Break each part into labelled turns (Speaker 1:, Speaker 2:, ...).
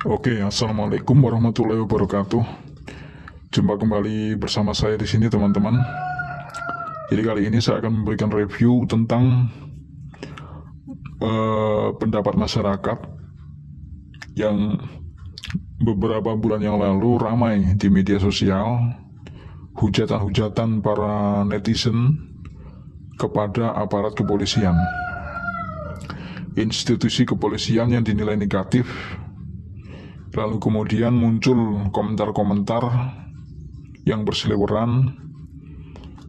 Speaker 1: Oke, assalamualaikum warahmatullahi wabarakatuh. Jumpa kembali bersama saya di sini, teman-teman. Jadi kali ini saya akan memberikan review tentang pendapat masyarakat yang beberapa bulan yang lalu ramai di media sosial, hujatan-hujatan para netizen kepada aparat kepolisian, institusi kepolisian yang dinilai negatif. Lalu kemudian muncul komentar-komentar yang berseliweran.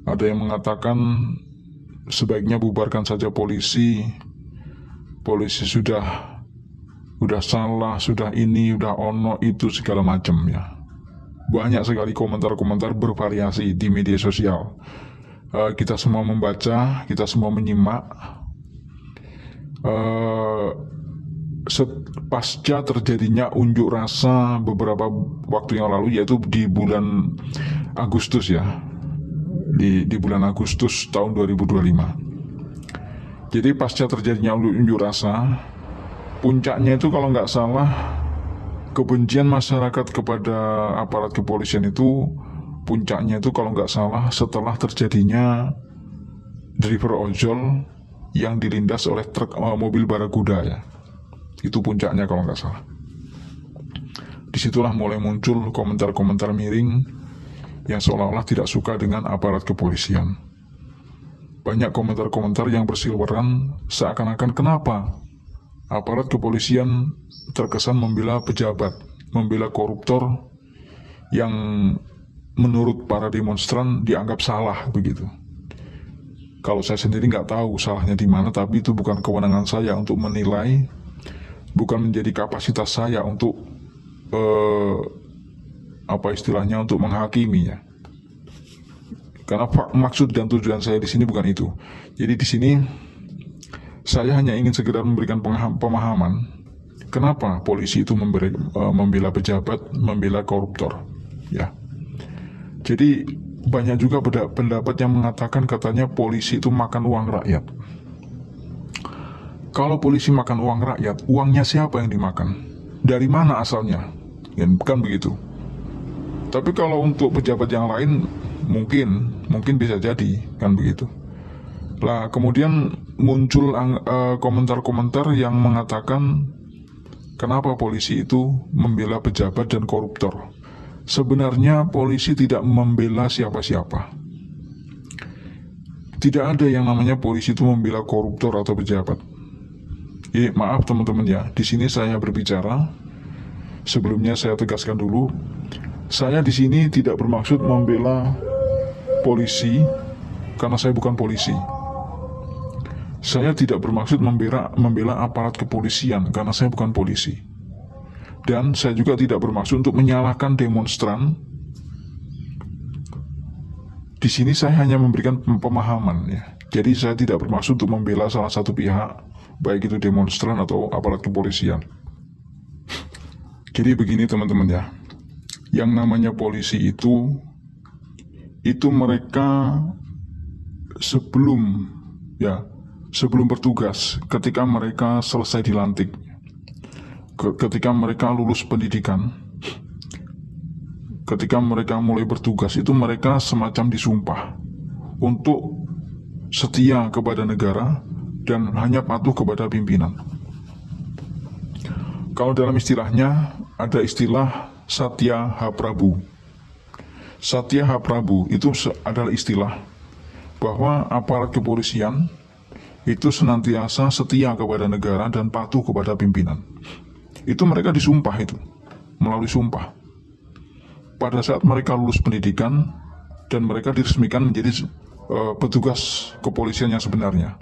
Speaker 1: Ada yang mengatakan sebaiknya bubarkan saja polisi. Polisi sudah salah, sudah ini, sudah ono itu segala macam ya. Banyak sekali komentar-komentar bervariasi di media sosial. Kita semua membaca, kita semua menyimak. Pasca terjadinya unjuk rasa beberapa waktu yang lalu, yaitu di bulan Agustus ya, di bulan Agustus tahun 2025. Jadi pasca terjadinya unjuk rasa, puncaknya itu kalau nggak salah, kebencian masyarakat kepada aparat kepolisian itu puncaknya itu kalau nggak salah setelah terjadinya driver ojol yang dilindas oleh truk mobil barakuda ya. Itu puncaknya kalau nggak salah. Disitulah mulai muncul komentar-komentar miring yang seolah-olah tidak suka dengan aparat kepolisian. Banyak komentar-komentar yang berseliweran seakan-akan kenapa aparat kepolisian terkesan membela pejabat, membela koruptor yang menurut para demonstran dianggap salah begitu. Kalau saya sendiri nggak tahu salahnya di mana, tapi itu bukan kewenangan saya untuk menilai, bukan menjadi kapasitas saya untuk untuk menghakimi ya. Karena maksud dan tujuan saya di sini bukan itu. Jadi di sini saya hanya ingin sekedar memberikan pemahaman kenapa polisi itu membela pejabat, membela koruptor ya. Jadi banyak juga pendapat yang mengatakan katanya polisi itu makan uang rakyat. Kalau polisi makan uang rakyat, uangnya siapa yang dimakan? Dari mana asalnya? Ya, bukan begitu. Tapi kalau untuk pejabat yang lain, mungkin bisa jadi, kan begitu. Lah, kemudian muncul komentar-komentar yang mengatakan kenapa polisi itu membela pejabat dan koruptor. Sebenarnya polisi tidak membela siapa-siapa. Tidak ada yang namanya polisi itu membela koruptor atau pejabat. Maaf teman-teman ya, di sini saya berbicara. Sebelumnya saya tegaskan dulu, saya di sini tidak bermaksud membela polisi karena saya bukan polisi. Saya tidak bermaksud membela aparat kepolisian karena saya bukan polisi. Dan saya juga tidak bermaksud untuk menyalahkan demonstran. Di sini saya hanya memberikan pemahaman ya. Jadi saya tidak bermaksud untuk membela salah satu pihak, baik itu demonstran atau aparat kepolisian. Jadi begini teman-teman ya, yang namanya polisi itu mereka sebelum bertugas, ketika mereka selesai dilantik, ketika mereka lulus pendidikan, ketika mereka mulai bertugas, itu mereka semacam disumpah untuk setia kepada negara dan hanya patuh kepada pimpinan. Kalau dalam istilahnya ada istilah Satya Haprabu. Satya Haprabu itu adalah istilah bahwa aparat kepolisian itu senantiasa setia kepada negara dan patuh kepada pimpinan. Itu mereka disumpah itu, melalui sumpah. Pada saat mereka lulus pendidikan dan mereka diresmikan menjadi petugas kepolisian yang sebenarnya.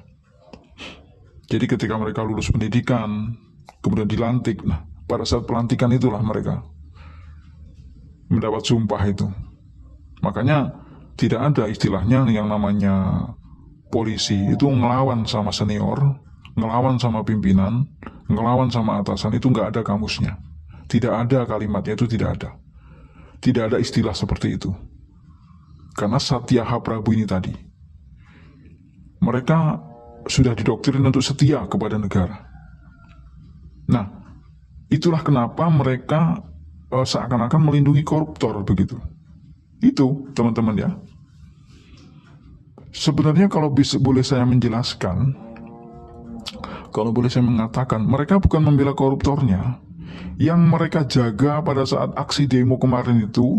Speaker 1: Jadi ketika mereka lulus pendidikan, kemudian dilantik, pada saat pelantikan itulah mereka mendapat sumpah itu. Makanya tidak ada istilahnya yang namanya polisi itu ngelawan sama senior, ngelawan sama pimpinan, ngelawan sama atasan, itu nggak ada kamusnya. Tidak ada kalimatnya, itu tidak ada. Tidak ada istilah seperti itu. Karena Satya Haprabu ini tadi, mereka sudah didoktrin untuk setia kepada negara. Nah, itulah kenapa mereka seakan-akan melindungi koruptor begitu. Itu teman-teman ya. Sebenarnya kalau boleh saya menjelaskan, kalau boleh saya mengatakan, mereka bukan membela koruptornya. Yang mereka jaga pada saat aksi demo kemarin itu,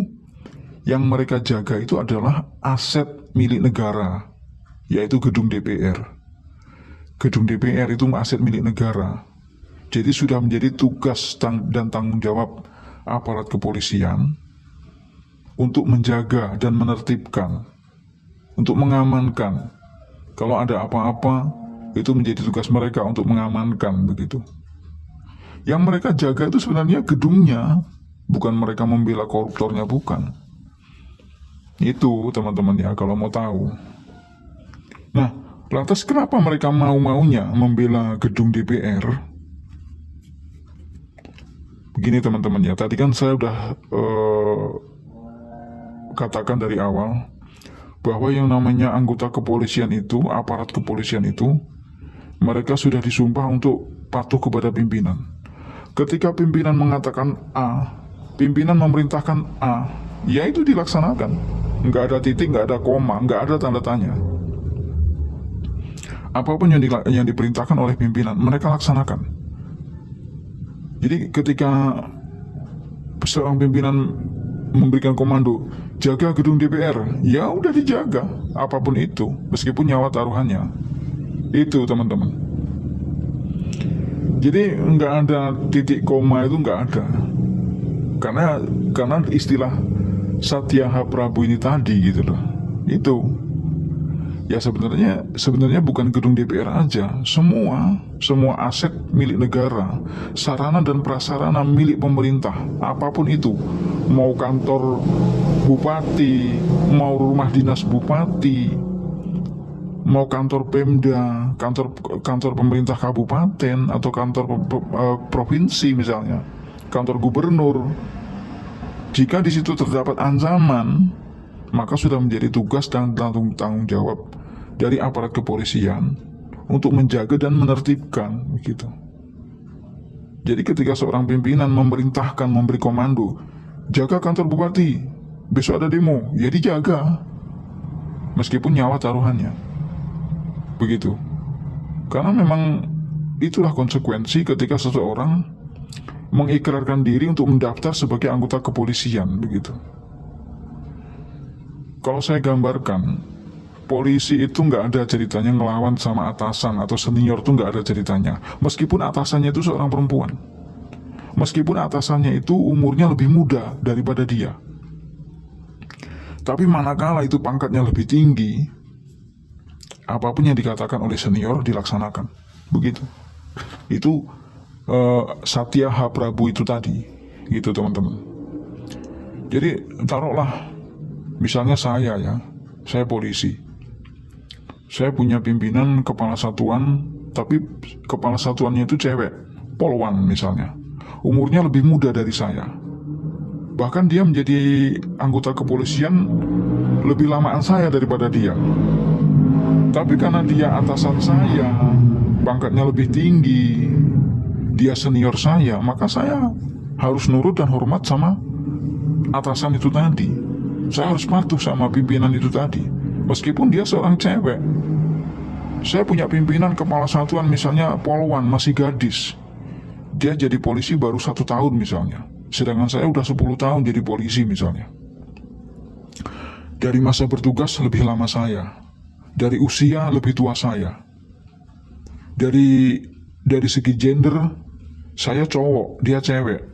Speaker 1: yang mereka jaga itu adalah aset milik negara, yaitu gedung DPR. Gedung DPR itu aset milik negara. Jadi sudah menjadi tugas dan tanggung jawab aparat kepolisian untuk menjaga dan menertibkan, untuk mengamankan. Kalau ada apa-apa, itu menjadi tugas mereka untuk mengamankan begitu. Yang mereka jaga itu sebenarnya gedungnya, bukan mereka membela koruptornya, bukan. Itu teman-teman ya, kalau mau tahu. Nah, lantas kenapa mereka mau-maunya membela gedung DPR? Begini teman-teman ya, tadi kan saya udah katakan dari awal bahwa yang namanya anggota kepolisian itu, aparat kepolisian itu, mereka sudah disumpah untuk patuh kepada pimpinan. Ketika pimpinan mengatakan A, pimpinan memerintahkan A, ya itu dilaksanakan. Nggak ada titik, nggak ada koma, nggak ada tanda tanya. Apapun yang diperintahkan oleh pimpinan, mereka laksanakan. Jadi ketika seorang pimpinan memberikan komando, jaga gedung DPR, ya udah dijaga, apapun itu, meskipun nyawa taruhannya. Itu teman-teman. Jadi nggak ada titik koma, itu nggak ada. Karena istilah Satyaha Prabu ini tadi gitu loh. Itu ya sebenarnya bukan gedung DPR aja, semua aset milik negara, sarana dan prasarana milik pemerintah, apapun itu, mau kantor bupati, mau rumah dinas bupati, mau kantor Pemda, kantor pemerintah kabupaten atau kantor provinsi misalnya, kantor gubernur. Jika di situ terdapat ancaman, maka sudah menjadi tugas dan tanggung jawab dari aparat kepolisian untuk menjaga dan menertibkan begitu. Jadi ketika seorang pimpinan memerintahkan, memberi komando, jaga kantor bupati, besok ada demo, ya dijaga, meskipun nyawa taruhannya. Begitu. Karena memang itulah konsekuensi ketika seseorang mengikrarkan diri untuk mendaftar sebagai anggota kepolisian begitu. Kalau saya gambarkan, polisi itu nggak ada ceritanya ngelawan sama atasan atau senior, tuh nggak ada ceritanya. Meskipun atasannya itu seorang perempuan, meskipun atasannya itu umurnya lebih muda daripada dia, tapi manakala itu pangkatnya lebih tinggi, apapun yang dikatakan oleh senior dilaksanakan. Begitu. Itu Satyaha Prabu itu tadi, gitu teman-teman. Jadi taruhlah, misalnya saya polisi, saya punya pimpinan kepala satuan, tapi kepala satuannya itu cewek, polwan misalnya, umurnya lebih muda dari saya, bahkan dia menjadi anggota kepolisian lebih lamaan saya daripada dia. Tapi karena dia atasan saya, pangkatnya lebih tinggi, dia senior saya, maka saya harus nurut dan hormat sama atasan itu tadi. Saya harus patuh sama pimpinan itu tadi, meskipun dia seorang cewek. Saya punya pimpinan kepala satuan misalnya polwan, masih gadis, dia jadi polisi baru 1 tahun misalnya, sedangkan saya udah 10 tahun jadi polisi misalnya. Dari masa bertugas lebih lama saya, dari usia lebih tua saya, dari segi gender saya cowok, dia cewek.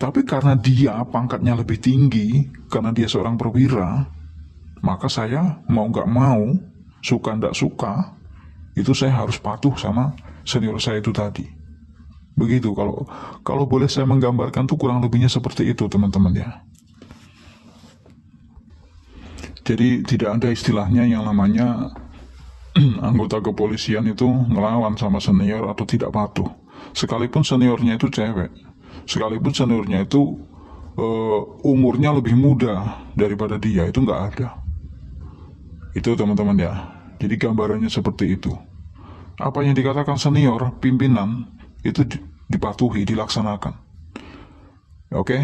Speaker 1: Tapi karena dia pangkatnya lebih tinggi, karena dia seorang perwira, maka saya mau nggak mau, suka nggak suka, itu saya harus patuh sama senior saya itu tadi. Begitu, kalau boleh saya menggambarkan tuh kurang lebihnya seperti itu teman-teman ya. Jadi tidak ada istilahnya yang namanya anggota kepolisian itu ngelawan sama senior atau tidak patuh. Sekalipun seniornya itu cewek, sekalipun seniornya itu umurnya lebih muda daripada dia, itu nggak ada. Itu teman-teman ya. Jadi gambarannya seperti itu. Apa yang dikatakan senior, pimpinan, itu dipatuhi, dilaksanakan. Oke,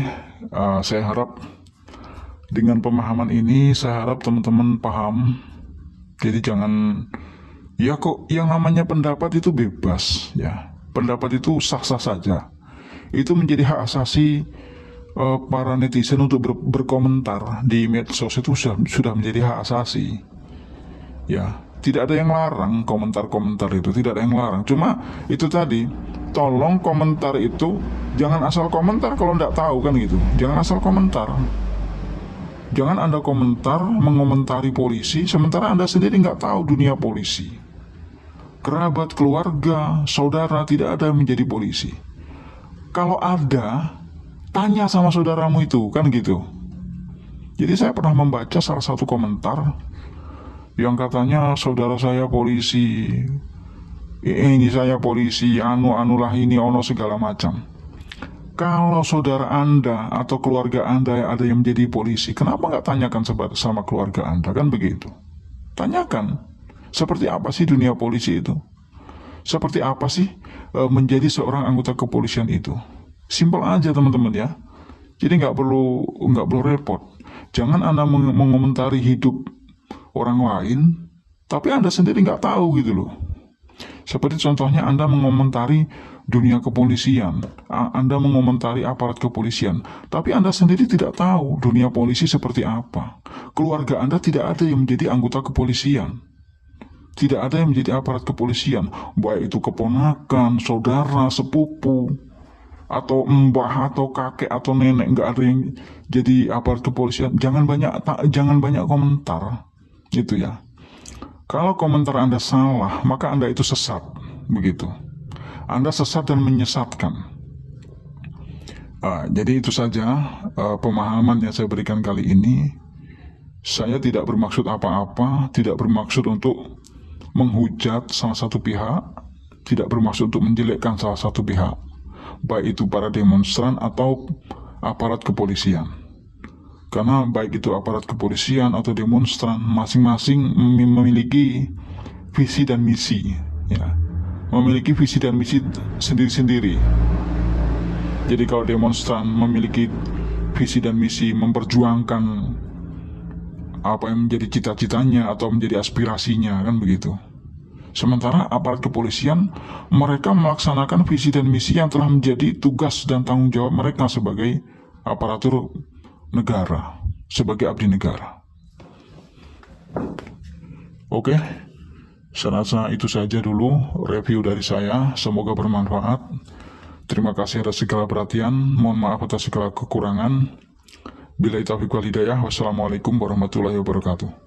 Speaker 1: saya harap dengan pemahaman ini, saya harap teman-teman paham. Jadi jangan, ya kok yang namanya pendapat itu bebas ya. Pendapat itu sah-sah saja. Itu menjadi hak asasi para netizen untuk berkomentar di medsos, itu sudah menjadi hak asasi. Ya, tidak ada yang larang komentar-komentar itu, tidak ada yang larang. Cuma itu tadi, tolong komentar itu jangan asal komentar kalau nggak tahu kan gitu. Jangan asal komentar. Jangan Anda komentar, mengomentari polisi, sementara Anda sendiri nggak tahu dunia polisi. Kerabat, keluarga, saudara tidak ada yang menjadi polisi. Kalau ada, tanya sama saudaramu itu, kan gitu. Jadi saya pernah membaca salah satu komentar yang katanya saudara saya polisi, ini saya polisi, anulah ini, ono segala macam. Kalau saudara Anda atau keluarga Anda ada yang menjadi polisi, kenapa nggak tanyakan sama keluarga Anda, kan begitu? Tanyakan, seperti apa sih dunia polisi itu? Seperti apa sih menjadi seorang anggota kepolisian itu? Simpel aja teman-teman ya. Jadi nggak perlu repot. Jangan Anda mengomentari hidup orang lain, tapi Anda sendiri nggak tahu gitu loh. Seperti contohnya Anda mengomentari dunia kepolisian, Anda mengomentari aparat kepolisian, tapi Anda sendiri tidak tahu dunia polisi seperti apa. Keluarga Anda tidak ada yang menjadi anggota kepolisian, tidak ada yang menjadi aparat kepolisian, baik itu keponakan, saudara, sepupu, atau mbah, atau kakek, atau nenek, nggak ada yang jadi aparat kepolisian. Jangan banyak komentar, gitu ya. Kalau komentar Anda salah, maka Anda itu sesat, begitu. Anda sesat dan menyesatkan. Jadi itu saja pemahaman yang saya berikan kali ini. Saya tidak bermaksud apa-apa, tidak bermaksud untuk menghujat salah satu pihak, tidak bermaksud untuk menjelekkan salah satu pihak, baik itu para demonstran atau aparat kepolisian. Karena baik itu aparat kepolisian atau demonstran, masing-masing memiliki visi dan misi, ya. Memiliki visi dan misi sendiri-sendiri. Jadi kalau demonstran memiliki visi dan misi memperjuangkan apa yang menjadi cita-citanya atau menjadi aspirasinya, kan begitu. Sementara aparat kepolisian, mereka melaksanakan visi dan misi yang telah menjadi tugas dan tanggung jawab mereka sebagai aparatur negara, sebagai abdi negara. Oke. Saya rasa itu saja dulu review dari saya. Semoga bermanfaat. Terima kasih atas segala perhatian. Mohon maaf atas segala kekurangan. Billahi taufiq wal hidayah. Wassalamualaikum warahmatullahi wabarakatuh.